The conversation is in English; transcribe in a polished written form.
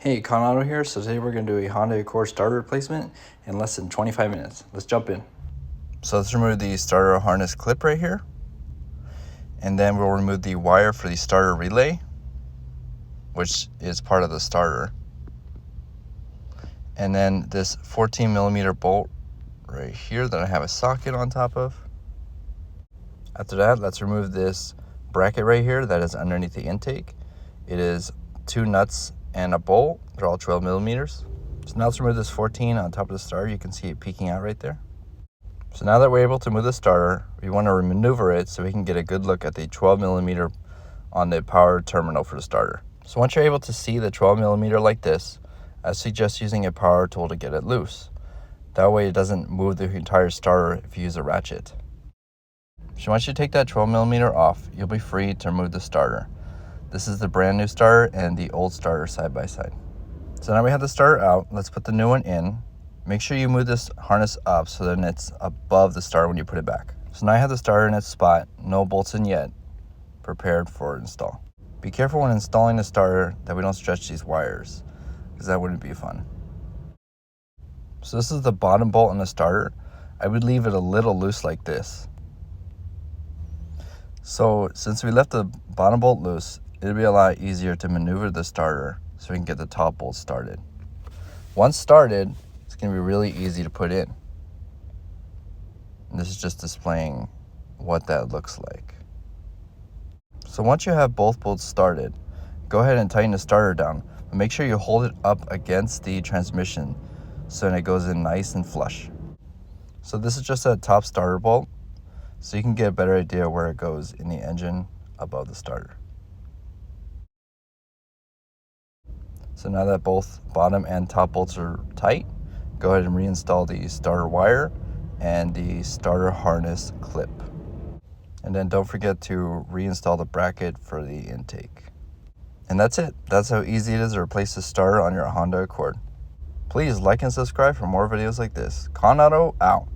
Hey, Conado here. So today we're going to do a Honda Accord starter replacement in less than 25 minutes. Let's jump in. So let's remove the starter harness clip right here. And then we'll remove the wire for the starter relay, which is part of the starter. And then this 14 millimeter bolt right here that I have a socket on top of. After that, let's remove this bracket right here that is underneath the intake. It is 2 nuts and a bolt. They're all 12 millimeters. So now let's remove this 14 on top of the starter. You can see it peeking out right there. So now that we're able to move the starter, we want to maneuver it so we can get a good look at the 12 millimeter on the power terminal for the starter. So once you're able to see the 12 millimeter like this, I suggest using a power tool to get it loose. That way it doesn't move the entire starter if you use a ratchet. So once you take that 12 millimeter off, you'll be free to remove the starter. This is the brand new starter and the old starter side by side. So now we have the starter out. Let's put the new one in. Make sure you move this harness up so then it's above the starter when you put it back. So now I have the starter in its spot, no bolts in yet, prepared for install. Be careful when installing the starter that we don't stretch these wires, because that wouldn't be fun. So this is the bottom bolt on the starter. I would leave it a little loose like this. So since we left the bottom bolt loose, it'll be a lot easier to maneuver the starter so we can get the top bolt started. Once started, it's going to be really easy to put in. And this is just displaying what that looks like. So once you have both bolts started, go ahead and tighten the starter down, but make sure you hold it up against the transmission so that it goes in nice and flush. So this is just a top starter bolt, so you can get a better idea where it goes in the engine above the starter. So now that both bottom and top bolts are tight, go ahead and reinstall the starter wire and the starter harness clip. And then don't forget to reinstall the bracket for the intake. And that's it. That's how easy it is to replace the starter on your Honda Accord. Please like and subscribe for more videos like this. Conado out.